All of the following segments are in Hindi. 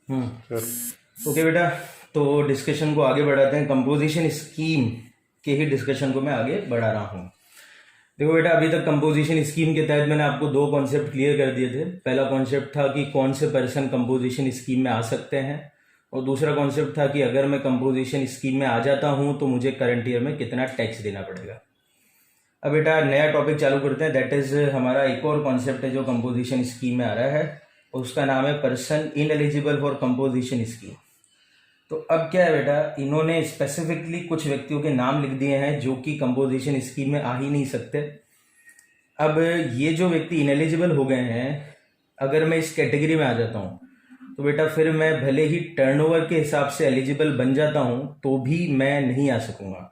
ओके बेटा, तो डिस्कशन को आगे बढ़ाते हैं। कंपोजिशन स्कीम के ही डिस्कशन को मैं आगे बढ़ा रहा हूँ। देखो बेटा, अभी तक कंपोजिशन स्कीम के तहत मैंने आपको दो कॉन्सेप्ट क्लियर कर दिए थे। पहला कॉन्सेप्ट था कि कौन से पर्सन कंपोजिशन स्कीम में आ सकते हैं, और दूसरा कॉन्सेप्ट था कि अगर मैं कंपोजिशन स्कीम में आ जाता हूँ तो मुझे करंट ईयर में कितना टैक्स देना पड़ेगा। अब बेटा नया टॉपिक चालू करते हैं। दैट इज हमारा एक और कॉन्सेप्ट है जो कंपोजिशन स्कीम में आ रहा है, उसका नाम है person ineligible for composition scheme. तो अब क्या है बेटा, इन्होंने स्पेसिफिकली कुछ व्यक्तियों के नाम लिख दिए हैं जो कि कंपोजिशन स्कीम में आ ही नहीं सकते। अब ये जो व्यक्ति इनएलिजिबल हो गए हैं, अगर मैं इस कैटेगरी में आ जाता हूँ तो बेटा फिर मैं भले ही टर्नओवर के हिसाब से एलिजिबल बन जाता हूँ तो भी मैं नहीं आ सकूंगा।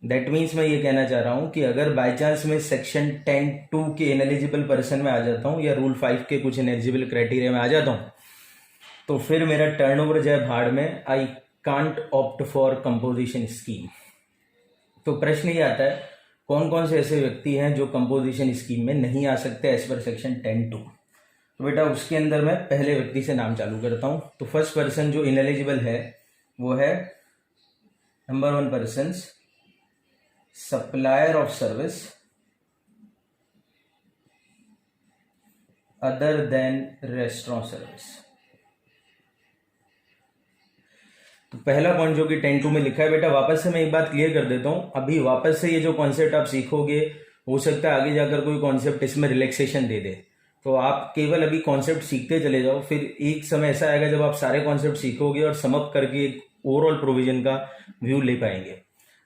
दैट मीन्स मैं ये कहना चाह रहा हूँ कि अगर बाई चांस मैं सेक्शन 10(2) के इनएलिजिबल पर्सन में आ जाता हूँ या रूल 5 के कुछ इनएलिजिबल क्राइटेरिया में आ जाता हूँ तो फिर मेरा टर्नओवर जाए भाड़ में। I can't opt for composition scheme. तो प्रश्न ये आता है, कौन कौन से ऐसे व्यक्ति हैं जो कंपोजिशन स्कीम में नहीं आ सकते एज पर सेक्शन 10(2)। तो बेटा उसके अंदर मैं पहले व्यक्ति से नाम चालू करता हूँ। तो फर्स्ट पर्सन जो इनएलिजिबल है वो है number 1 person, supplier of service other than restaurant service. तो पहला पॉइंट जो कि 10(2) में लिखा है बेटा, वापस से मैं एक बात क्लियर कर देता हूं। अभी वापस से ये जो कॉन्सेप्ट आप सीखोगे, हो सकता है आगे जाकर कोई कॉन्सेप्ट इसमें रिलैक्सेशन दे दे, तो आप केवल अभी कॉन्सेप्ट सीखते चले जाओ। फिर एक समय ऐसा आएगा जब आप सारे कॉन्सेप्ट सीखोगे और सम अप करके एक ओवरऑल प्रोविजन का व्यू ले पाएंगे।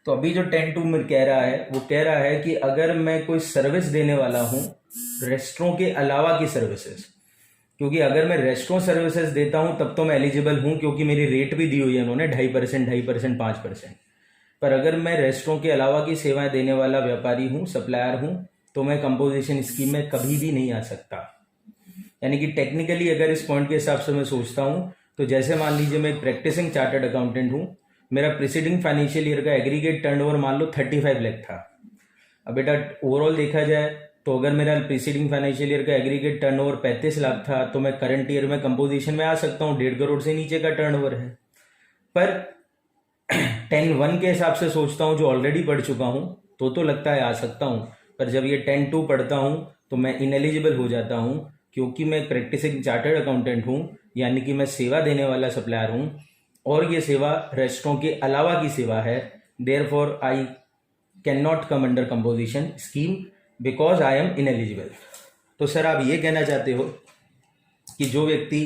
तो अभी जो 10(2) में कह रहा है वो कह रहा है कि अगर मैं कोई सर्विस देने वाला हूं रेस्टोरेंट के अलावा की सर्विसेज, क्योंकि अगर मैं रेस्टोरेंट सर्विसेज देता हूं तब तो मैं एलिजिबल हूं क्योंकि मेरी रेट भी दी हुई है उन्होंने 2.5%, 2.5%, 5%। पर अगर मैं रेस्टोरेंट के अलावा की सेवाएं देने वाला व्यापारी हूं, सप्लायर हूं, तो मैं कंपोजिशन स्कीम में कभी भी नहीं आ सकता। यानी कि टेक्निकली अगर इस पॉइंट के हिसाब से मैं सोचता हूं तो जैसे मान लीजिए मैं एक प्रैक्टिसिंग चार्टर्ड अकाउंटेंट हूं, मेरा प्रीसीडिंग फाइनेंशियल ईयर का एग्रीगेट टर्नओवर मान लो 35 लाख था। अब बेटा ओवरऑल देखा जाए तो अगर मेरा प्रीसीडिंग फाइनेंशियल ईयर का एग्रीगेट टर्नओवर 35 लाख था तो मैं करंट ईयर में कंपोजिशन में आ सकता हूँ। 1.5 करोड़ से नीचे का टर्नओवर है। पर 10(1) के हिसाब से सोचता हूँ जो ऑलरेडी पढ़ चुका हूँ तो लगता है आ सकता हूँ। पर जब ये 10(2) पढ़ता हूँ तो मैं इनएलिजिबल हो जाता हूँ क्योंकि मैं प्रैक्टिसिंग चार्टर्ड अकाउंटेंट हूँ, यानी कि मैं सेवा देने वाला सप्लायर हूँ और ये सेवा रेस्टोरेंट के अलावा की सेवा है। Therefore I can not come under composition scheme because I am ineligible. तो सर आप ये कहना चाहते हो कि जो व्यक्ति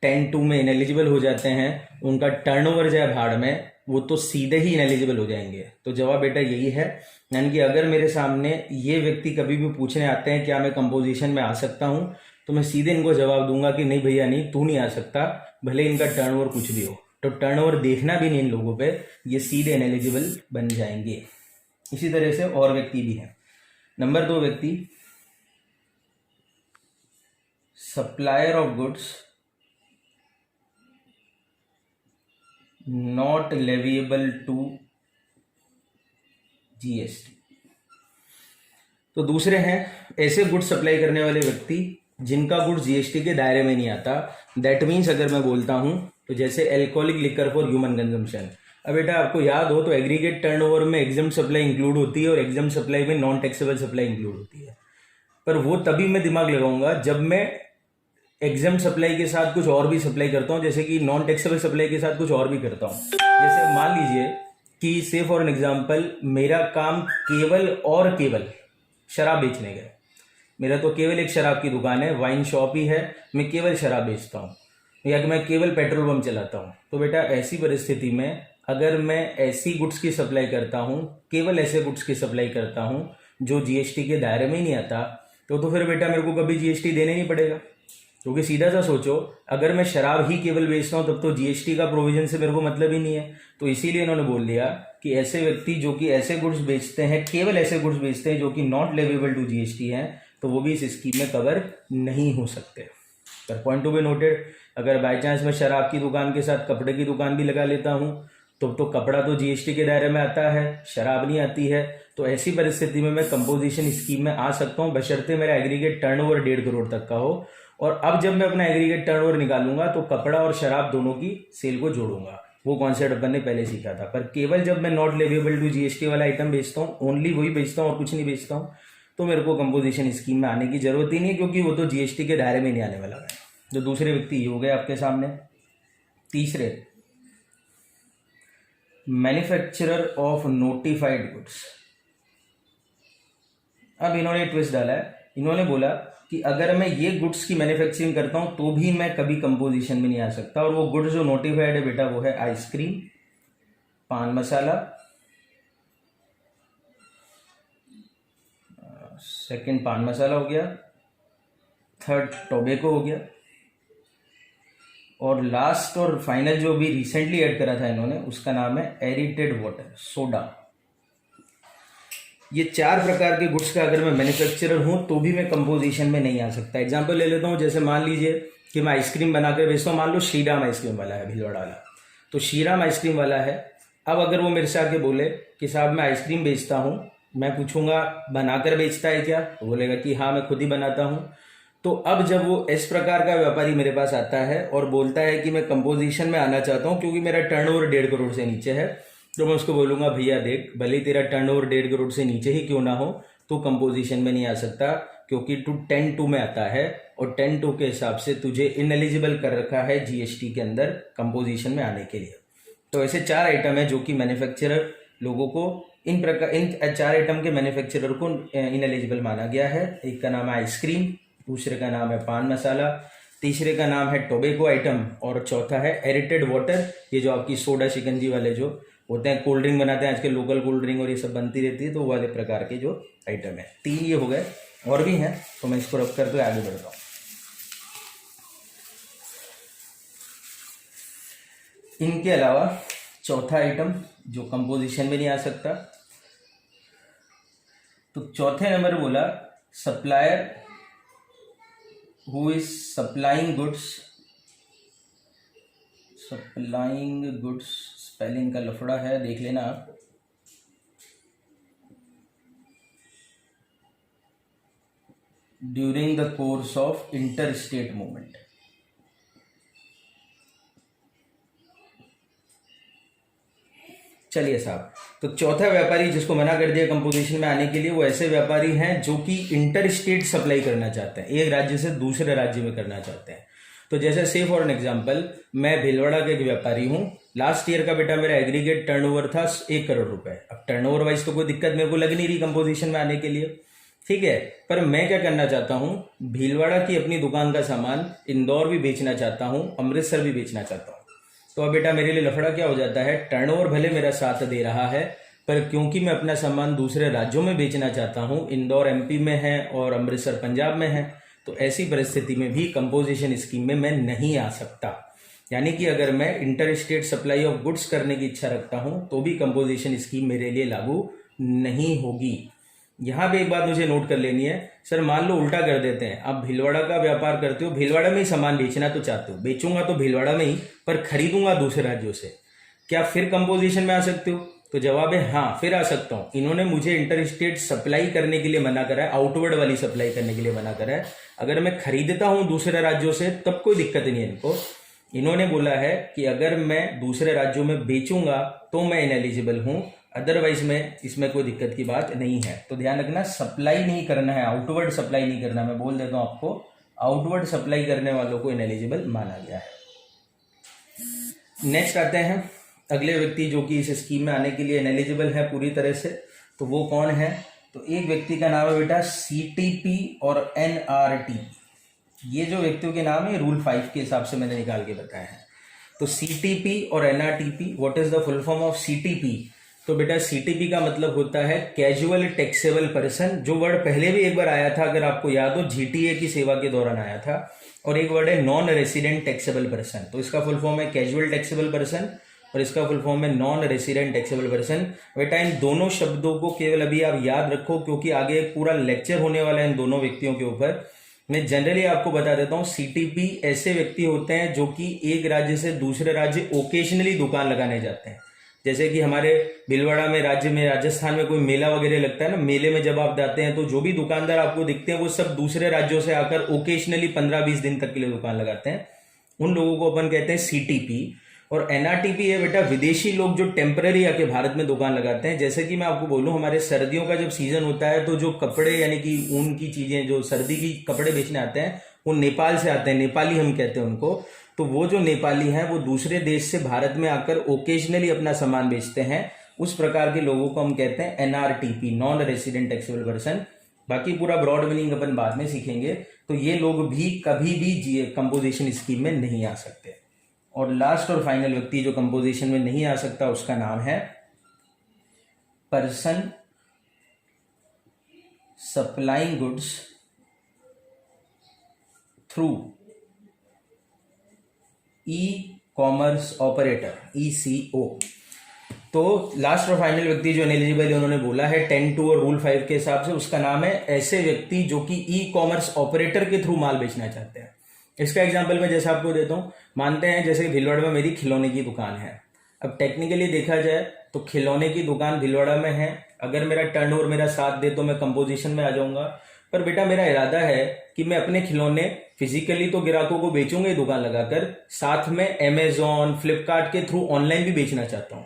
10(2) में इनएलिजिबल हो जाते हैं उनका टर्नओवर जाए भाड़ में, वो तो सीधे ही इनएलिजिबल हो जाएंगे। तो जवाब बेटा यही है। यानी कि अगर मेरे सामने ये व्यक्ति कभी भी पूछने आते हैं क्या मैं कंपोजिशन में आ सकता हूं, तो मैं सीधे इनको जवाब दूंगा कि नहीं भैया नहीं, तू नहीं आ सकता, भले इनका टर्नओवर कुछ भी हो। तो टर्नओवर देखना भी नहीं इन लोगों पे, ये सीधे इनएलिजिबल बन जाएंगे। इसी तरह से और व्यक्ति भी हैं। नंबर 2 व्यक्ति, supplier of goods not leviable to GST. तो दूसरे हैं ऐसे गुड्स सप्लाई करने वाले व्यक्ति जिनका गुड्स जीएसटी के दायरे में नहीं आता। दैट मीन्स अगर मैं बोलता हूं तो जैसे alcoholic liquor for human consumption. अब बेटा आपको याद हो तो एग्रीगेट टर्नओवर में एग्जम्प्ट सप्लाई इंक्लूड होती है और एग्जम्प्ट सप्लाई में नॉन टैक्सेबल सप्लाई इंक्लूड होती है। पर वो तभी मैं दिमाग लगाऊंगा जब मैं एग्जम्प्ट सप्लाई के साथ कुछ और भी सप्लाई करता हूं, जैसे कि नॉन टैक्सेबल सप्लाई के साथ कुछ और भी करता हूं। जैसे मान लीजिए कि से फॉर एन एग्जाम्पल मेरा काम केवल और केवल शराब बेचने का है। मेरा तो केवल एक शराब की दुकान है, वाइन शॉप ही है, मैं केवल शराब बेचता हूँ, या कि मैं केवल पेट्रोल पंप चलाता हूँ। तो बेटा ऐसी परिस्थिति में अगर मैं ऐसी गुड्स की सप्लाई करता हूँ, केवल ऐसे गुड्स की सप्लाई करता हूँ जो जीएसटी के दायरे में ही नहीं आता, तो फिर बेटा मेरे को कभी जीएसटी देना नहीं पड़ेगा। क्योंकि सीधा सा सोचो, अगर मैं शराब ही केवल बेचता हूं तब तो जीएसटी का प्रोविजन से मेरे को मतलब ही नहीं है। तो इसीलिए इन्होंने बोल दिया कि ऐसे व्यक्ति जो कि ऐसे गुड्स बेचते हैं, केवल ऐसे गुड्स बेचते हैं जो कि नॉट लेवेबल टू जीएसटी हैं, तो वो भी इस स्कीम में कवर नहीं हो सकते। पर पॉइंट टू बी नोटेड, अगर बाई चांस मैं शराब की दुकान के साथ कपड़े की दुकान भी लगा लेता हूं तो कपड़ा तो जीएसटी के दायरे में आता है, शराब नहीं आती है। तो ऐसी परिस्थिति में मैं कंपोजिशन स्कीम में आ सकता हूं बशर्ते मेरा एग्रीगेट टर्नओवर 1.5 करोड़ तक का हो और अब जब मैं अपना एग्रीगेट टर्नओवर निकालूंगा तो कपड़ा और शराब दोनों की सेल को जोड़ूंगा। वो कॉन्सेप्ट अपन ने पहले सीखा था। पर केवल जब मैं नॉट लेवेबल टू जीएसटी वाला आइटम बेचता हूँ, ओनली वही बेचता हूँ और कुछ नहीं बेचता हूँ, तो मेरे को कंपोजिशन स्कीम में आने की जरूरत ही नहीं है, क्योंकि वो तो जीएसटी के दायरे में नहीं आने वाला है। जो दूसरे व्यक्ति ये हो गए आपके सामने। तीसरे, मैन्युफैक्चरर ऑफ नोटिफाइड गुड्स। अब इन्होंने ट्विस्ट डाला है। इन्होंने बोला कि अगर मैं ये गुड्स की मैन्युफैक्चरिंग करता हूं तो भी मैं कभी कंपोजिशन में नहीं आ सकता। और वो गुड्स जो नोटिफाइड है बेटा, वो है आइसक्रीम, पान मसाला, सेकंड पान मसाला हो गया, थर्ड टोबैको हो गया, और लास्ट और फाइनल जो भी रिसेंटली ऐड करा था इन्होंने, उसका नाम है एरिटेड वाटर, सोडा। ये 4 प्रकार के गुड्स का अगर मैं मैन्युफैक्चरर हूं तो भी मैं कंपोजिशन में नहीं आ सकता। एग्जांपल ले लेता हूं, जैसे मान लीजिए कि मैं आइसक्रीम बनाकर बेचता हूं। मान लो श्रीराम आइसक्रीम वाला है, भीलवाड़ा वाला, तो श्रीराम आइसक्रीम वाला है। अब अगर वो मेरे से आके बोले कि साहब मैं आइसक्रीम बेचता हूं, मैं पूछूंगा बनाकर बेचता है क्या, तो बोलेगा कि हाँ मैं खुद ही बनाता हूं। तो अब जब वो इस प्रकार का व्यापारी मेरे पास आता है और बोलता है कि मैं कंपोजिशन में आना चाहता हूं क्योंकि मेरा टर्नओवर 1.5 करोड़ से नीचे है, तो मैं उसको बोलूंगा भैया देख, भले तेरा टर्नओवर 1.5 करोड़ से नीचे ही क्यों ना हो, तो कंपोजिशन में नहीं आ सकता, क्योंकि तू 10(2) में आता है और 10(2) के हिसाब से तुझे इनएलिजिबल कर रखा है जीएसटी के अंदर कंपोजिशन में आने के लिए। तो ऐसे 4 आइटम है जो कि मैन्युफैक्चरर लोगों को इन 4 आइटम के मैन्युफैक्चरर को इनएलिजिबल माना गया है। एक का नाम है आइसक्रीम, दूसरे का नाम है पान मसाला, तीसरे का नाम है टोबैको आइटम, और चौथा है एरिटेड वाटर। ये जो आपकी सोडा शिकंजी वाले जो होते हैं, कोल्ड ड्रिंक बनाते हैं आजकल, लोकल कोल्ड ड्रिंक और ये सब बनती रहती है, तो वो वाले प्रकार के जो आइटम है। 3 ये हो गए, और भी हैं, तो मैं इसको रख करके आगे बढ़ता हूँ। इनके अलावा चौथा आइटम जो कंपोजिशन में नहीं आ सकता, तो चौथे नंबर बोला supplier who is supplying goods, spelling का लफड़ा है, देख लेना आप। During the course of inter state movement. चलिए साहब, तो चौथा व्यापारी जिसको मना कर दिया कंपोजिशन में आने के लिए, वो ऐसे व्यापारी हैं जो कि इंटर स्टेट सप्लाई करना चाहते हैं, एक राज्य से दूसरे राज्य में करना चाहते हैं। तो जैसे से फॉर एन एग्जाम्पल, मैं भीलवाड़ा का एक व्यापारी हूं। लास्ट ईयर का बेटा मेरा एग्रीगेट टर्नओवर था 1 करोड़ रुपए। अब टर्नओवर वाइज तो कोई दिक्कत मेरे को लग नहीं रही कंपोजिशन में आने के लिए, ठीक है। पर मैं क्या करना चाहता हूं, भीलवाड़ा की अपनी दुकान का सामान इंदौर भी बेचना चाहता हूं, अमृतसर भी बेचना चाहता हूं। तो अब बेटा मेरे लिए लफड़ा क्या हो जाता है, टर्नओवर भले मेरा साथ दे रहा है, पर क्योंकि मैं अपना सामान दूसरे राज्यों में बेचना चाहता हूं, इंदौर एमपी में है और अमृतसर पंजाब में है, तो ऐसी परिस्थिति में भी कंपोजिशन स्कीम में मैं नहीं आ सकता। यानी कि अगर मैं inter state supply of goods करने की इच्छा रखता हूं तो भी कंपोजिशन स्कीम मेरे लिए लागू नहीं होगी। यहां पे एक बात मुझे नोट कर लेनी है, सर मान लो उल्टा कर देते हैं, आप भीलवाड़ा का व्यापार करते हो, भीलवाड़ा में ही सामान बेचना तो चाहते हो, बेचूंगा तो भीलवाड़ा में ही, पर खरीदूंगा दूसरे राज्यों से, क्या फिर कंपोजिशन में आ सकते हो? तो जवाब है हाँ, फिर आ सकता हूं। इन्होंने मुझे इंटर स्टेट सप्लाई करने के लिए मना करा है, आउटवर्ड वाली सप्लाई करने के लिए मना करा है। अगर मैं खरीदता हूं दूसरे राज्यों से तब कोई दिक्कत नहीं है इनको। इन्होंने बोला है कि अगर मैं दूसरे राज्यों में बेचूंगा तो मैं इनएलिजिबल हूं, अदरवाइज में इसमें कोई दिक्कत की बात नहीं है। तो ध्यान रखना, सप्लाई नहीं करना है, आउटवर्ड सप्लाई नहीं करना। मैं बोल देता हूं आपको, आउटवर्ड सप्लाई करने वालों को इनएलिजिबल माना गया है। नेक्स्ट आते हैं अगले व्यक्ति जो कि इस स्कीम में आने के लिए इनएलिजिबल है पूरी तरह से, तो वो कौन है? तो एक व्यक्ति का नाम है बेटा सीटीपी और एनआरटी। ये जो व्यक्तियों के नाम है रूल 5 के हिसाब से मैंने निकाल के बताया है। तो सीटीपी और NRTP, what is the full form of CTP? तो बेटा सीटीपी का मतलब होता है कैजुअल टैक्सेबल पर्सन। जो वर्ड पहले भी एक बार आया था, अगर आपको याद हो, जीटीए की सेवा के दौरान आया था। और एक वर्ड है नॉन रेसिडेंट टैक्सेबल पर्सन, तो इसका फुल फॉर्म है कैजुअल टैक्सेबल पर्सन और इसका फुल फॉर्म है नॉन रेसिडेंट टैक्सेबल पर्सन। बेटा इन दोनों शब्दों को केवल अभी आप याद रखो, क्योंकि आगे एक पूरा लेक्चर होने वाला है इन दोनों व्यक्तियों के ऊपर। मैं जनरली आपको बता देता हूं, सीटीपी ऐसे व्यक्ति होते हैं जो कि एक राज्य से दूसरे राज्य ओकेजनली दुकान लगाने जाते हैं। जैसे कि हमारे भीलवाड़ा में राज्य में राजस्थान में कोई मेला वगैरह लगता है ना, मेले में जब आप जाते हैं तो जो भी दुकानदार आपको दिखते हैं वो सब दूसरे राज्यों से आकर ओकेशनली 15-20 दिन तक के लिए दुकान लगाते हैं। उन लोगों को अपन कहते हैं सीटीपी। और एनआरटीपी है बेटा विदेशी लोग जो टेम्पररी आके भारत में दुकान लगाते हैं। जैसे कि मैं आपको बोलूं, हमारे सर्दियों का जब सीजन होता है तो जो कपड़े यानी कि ऊन की चीजें जो सर्दी की कपड़े बेचने आते हैं वो नेपाल से आते हैं, नेपाली हम कहते हैं उनको। तो वो जो नेपाली हैं वो दूसरे देश से भारत में आकर ओकेजनली अपना सामान बेचते हैं। उस प्रकार के लोगों को हम कहते हैं NRTP, non resident taxable person. बाकी पूरा ब्रॉड मीनिंग अपन बाद में सीखेंगे। तो ये लोग भी कभी भी कंपोजिशन स्कीम में नहीं आ सकते। और लास्ट और फाइनल व्यक्ति जो कंपोजिशन में नहीं आ सकता उसका नाम है person supplying goods through e commerce operator, ECO। तो लास्ट और फाइनल व्यक्ति जो एलिजिबल है उन्होंने बोला है 10(2) और रूल 5 के हिसाब से, उसका नाम है ऐसे व्यक्ति जो कि ई कॉमर्स ऑपरेटर के थ्रू माल बेचना चाहते हैं। इसका एग्जांपल मैं जैसे आपको देता हूं, मानते हैं जैसे भीलवाड़ा में मेरी खिलौने की दुकान है। अब टेक्निकली देखा जाए तो खिलौने की दुकान भीलवाड़ा में है, अगर मेरा टर्नओवर मेरा साथ दे तो मैं कंपोजिशन में आ जाऊंगा। पर बेटा मेरा इरादा है कि मैं अपने खिलौने फिजिकली तो ग्राहकों को बेचूंगा ही दुकान लगाकर, साथ में अमेजॉन फ्लिपकार्ट के थ्रू ऑनलाइन भी बेचना चाहता हूं।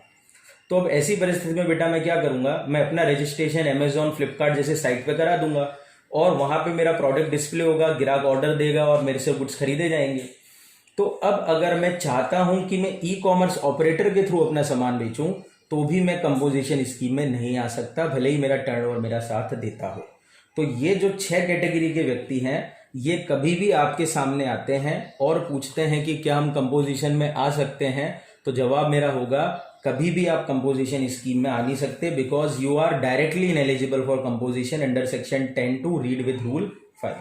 तो अब ऐसी परिस्थिति में बेटा मैं क्या करूंगा, मैं अपना रजिस्ट्रेशन अमेजॉन फ्लिपकार्ट जैसे साइट पे करा दूंगा और वहां पे मेरा प्रोडक्ट डिस्प्ले होगा, ग्राहक ऑर्डर देगा और मेरे से गुड्स खरीदे जाएंगे। तो अब अगर मैं चाहता हूं कि मैं ई कॉमर्स ऑपरेटर के थ्रू अपना सामान बेचूं तो भी मैं कंपोजिशन स्कीम में नहीं आ सकता, भले ही मेरा टर्नओवर मेरा साथ देता हो। तो ये जो 6 कैटेगरी के व्यक्ति हैं ये कभी भी आपके सामने आते हैं और पूछते हैं कि क्या हम कंपोजिशन में आ सकते हैं, तो जवाब मेरा होगा कभी भी आप कंपोजिशन स्कीम में आ नहीं सकते, because you are directly ineligible for composition under section 10(2) read with rule 5।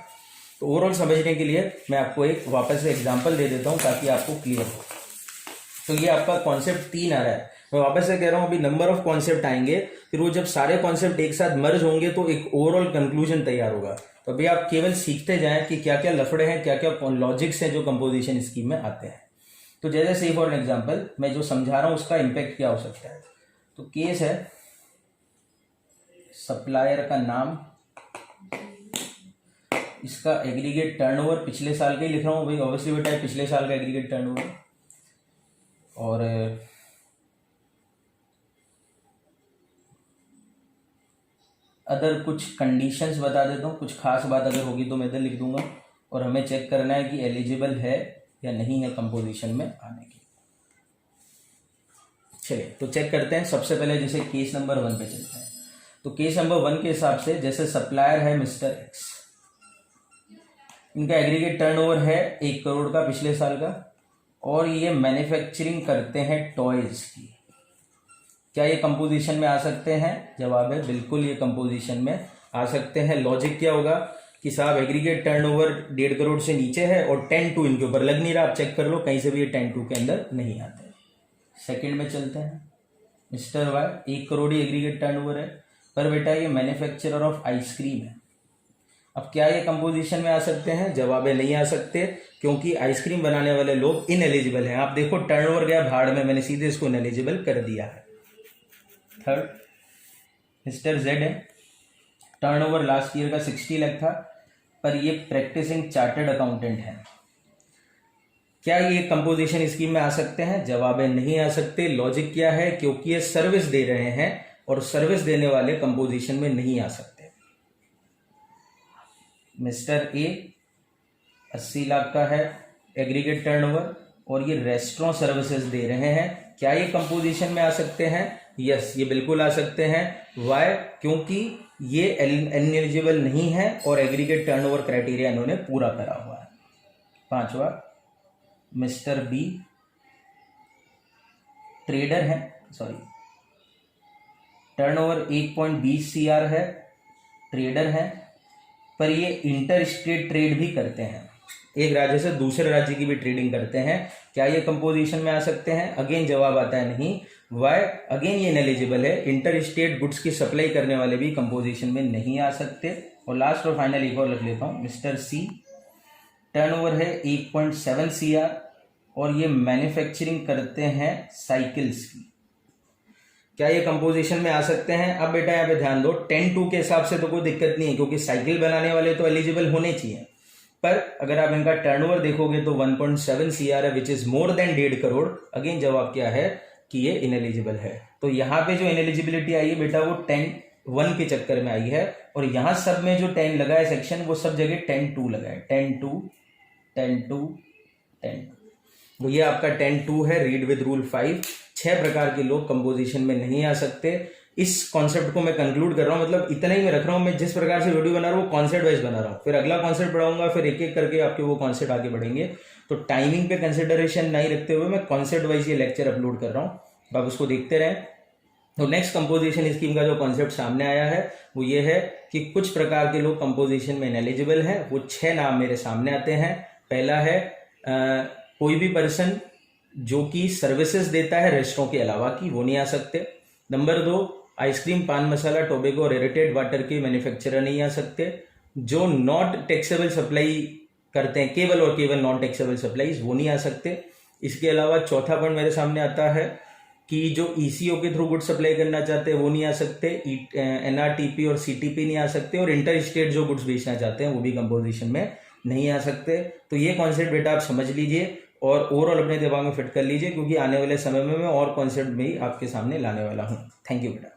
तो ओवरऑल समझने के लिए मैं आपको एक वापस से एग्जांपल दे देता हूं ताकि आपको क्लियर हो। तो ये आपका कॉन्सेप्ट 3 आ रहा है। मैं वापस से कह रहा हूं, अभी नंबर ऑफ कॉन्सेप्ट आएंगे, फिर वो जब सारे कॉन्सेप्ट एक साथ मर्ज होंगे तो एक ओवरऑल कंक्लूजन तैयार होगा। तो अभी आप केवल सीखते जाएं कि क्या क्या लफड़े हैं, क्या क्या लॉजिक्स हैं जो कंपोजिशन स्कीम में आते हैं। तो जैसे से फॉर एग्जांपल मैं जो समझा रहा हूं उसका इंपैक्ट क्या हो सकता है। तो केस है सप्लायर का नाम, इसका एग्रीगेट टर्नओवर पिछले साल का ही लिख रहा हूं भाई, ऑब्वियसली बेटा है पिछले साल का एग्रीगेट टर्नओवर। और अदर कुछ कंडीशंस बता देता हूं, कुछ खास बात अगर होगी तो मैं इधर लिख दूंगा। और हमें चेक करना है कि एलिजिबल है या नहीं है कंपोजिशन में आने की। चलिए तो चेक करते हैं। सबसे पहले जैसे केस नंबर 1 पे चलते हैं। तो केस नंबर 1 के हिसाब से जैसे सप्लायर है मिस्टर एक्स, इनका एग्रीगेट टर्नओवर है 1 करोड़ का पिछले साल का, और ये मैन्युफैक्चरिंग करते हैं टॉयज की। क्या ये कंपोजिशन में आ सकते हैं? जवाब है बिल्कुल ये कंपोजिशन में आ सकते हैं। लॉजिक क्या होगा कि साहब एग्रीगेट टर्नओवर 1.5 करोड़ से नीचे है और 10(2) इनके ऊपर लग नहीं रहा, आप चेक कर लो कहीं से भी ये 10(2) के अंदर नहीं आते। सेकंड में चलते हैं। मिस्टर वाई 1 करोड़ ही एग्रीगेट टर्नओवर है, पर बेटा ये मैन्युफैक्चरर ऑफ आइसक्रीम है। अब क्या ये कंपोजिशन में आ सकते हैं? जवाब है नहीं आ सकते, क्योंकि आइसक्रीम बनाने वाले लोग इनएलिजिबल हैं। आप देखो टर्नओवर गया भाड़ में, मैंने सीधे इसको इनएलिजिबल कर दिया है। थर्ड मिस्टर जेड है, टर्नओवर लास्ट ईयर का 60 लाख था, पर ये प्रैक्टिसिंग चार्टर्ड अकाउंटेंट है। क्या ये कंपोजिशन स्कीम में आ सकते हैं? जवाब है नहीं आ सकते। लॉजिक क्या है? क्योंकि ये सर्विस दे रहे हैं और सर्विस देने वाले कंपोजिशन में नहीं आ सकते। मिस्टर ए 80 लाख का है एग्रीगेट टर्नओवर और ये रेस्टोरेंट सर्विसेज दे रहे हैं। क्या ये कंपोजिशन में आ सकते हैं? यस, ये बिल्कुल आ सकते हैं। वाई? क्योंकि ये एलिजिबल नहीं है और एग्रीगेट टर्नओवर क्राइटेरिया इन्होंने पूरा करा हुआ है। पांचवा मिस्टर बी ट्रेडर है, सॉरी टर्नओवर 1.20 CR है, ट्रेडर है, पर ये इंटर स्टेट ट्रेड भी करते हैं, एक राज्य से दूसरे राज्य की भी ट्रेडिंग करते हैं। क्या ये कंपोजिशन में आ सकते हैं? अगेन जवाब आता है नहीं। वाई? अगेन ये इनएलिजिबल है। इंटर स्टेट गुड्स की सप्लाई करने वाले भी कंपोजिशन में नहीं आ सकते। और लास्ट और फाइनल एक और लिख लेता हूं, मिस्टर सी टर्नओवर है 1.7 CR और ये मैन्युफैक्चरिंग करते हैं साइकिल्स की। क्या ये कंपोजिशन में आ सकते हैं? अब बेटा यहाँ पे ध्यान दो, 10-2 के हिसाब से तो कोई दिक्कत नहीं है, क्योंकि साइकिल बनाने वाले तो एलिजिबल होने चाहिए। पर अगर आप इनका टर्नओवर देखोगे तो 1.7 CR है, which is more than 1.5 crore. Again जवाब क्या है कि ये इनएलिजिबल है। तो यहाँ पे जो इनएलिजिबिलिटी आई है बेटा वो 10(1) के चक्कर में आई है, और यहाँ सब में जो 10 लगा है सेक्शन, वो सब जगह 10(2) लगा है। 10(2), 10(2), 10(2). तो ये आपका 10(2) है। Read with rule 5। 6 प्रकार के लोग कंपोजिशन में नहीं आ सकते। इस कॉन्सेप्ट को मैं कंक्लूड कर रहा हूं, मतलब इतना ही मैं रख रहा हूं। मैं जिस प्रकार से वीडियो बना रहा हूं वो कॉन्सेप्ट वाइज बना रहा हूं, फिर अगला कॉन्सेप्ट पढ़ाऊंगा, फिर एक एक करके आपके वो कॉन्सेप्ट आगे बढ़ेंगे। तो टाइमिंग पे कंसिडरेशन नहीं रखते हुए मैं कॉन्सेप्ट वाइज ये लेक्चर अपलोड कर रहा हूं, आप उसको देखते रहें। तो नेक्स्ट कंपोजिशन स्कीम का जो कॉन्सेप्ट सामने आया है वो ये है कि कुछ प्रकार के लोग कंपोजिशन में इनएलिजिबल है। वो 6 नाम मेरे सामने आते हैं। पहला है कोई भी पर्सन जो कि सर्विसेज देता है रेस्टोरेंट के अलावा की, वो नहीं आ सकते। नंबर 2, आइसक्रीम, पान मसाला, टोबैको और एरेटेड वाटर के मैन्युफैक्चरर नहीं आ सकते। जो नॉट टैक्सेबल सप्लाई करते हैं, केवल और केवल नॉन टैक्सेबल सप्लाईज, वो नहीं आ सकते। इसके अलावा चौथा पॉइंट मेरे सामने आता है कि जो ECO के थ्रू गुड सप्लाई करना चाहते हैं वो नहीं आ सकते। NRTP और CTP नहीं आ सकते, और इंटर स्टेट जो गुड्स बेचना चाहते हैं वो भी कंपोजिशन में नहीं आ सकते। तो ये कॉन्सेप्ट बेटा आप समझ लीजिए और ओवरऑल अपने दिमाग में फिट कर लीजिए, क्योंकि आने वाले समय में मैं और कॉन्सेप्ट भी आपके सामने लाने वाला हूँ। थैंक यू बेटा।